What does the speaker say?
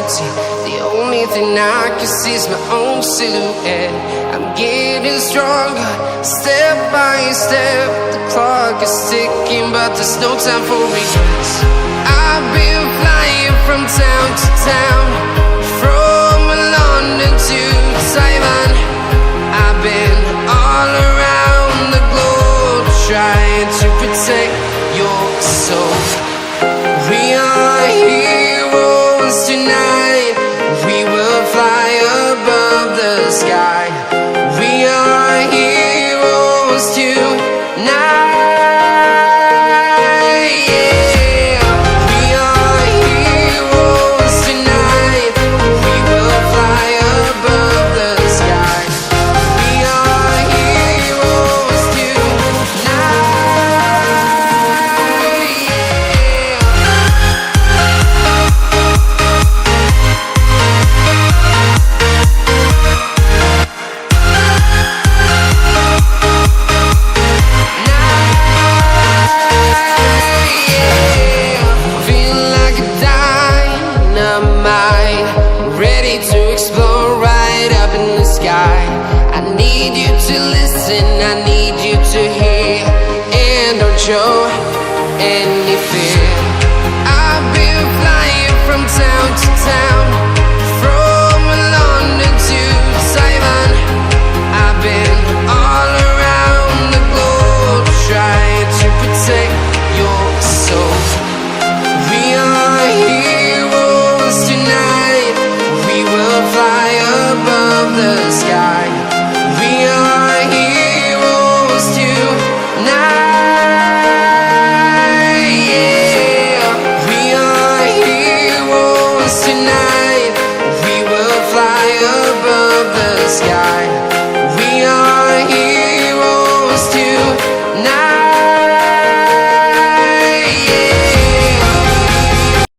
empty. The only thing I can see is my own silhouette. I'm getting stronger, step by step. The clock is ticking, but there's no time for regrets. I've been flying from town to town, from London to Taiwan. I've been all around the globe, trying to protect your soul. We are heroes tonight. We will fly above the sky. We are heroes tonight. Yeah. We are heroes tonight. We will fly above the sky. We are heroes to explore right up in the sky. I need you to listen, I need you to hear, and don't show any fear. I've been flying from town to town.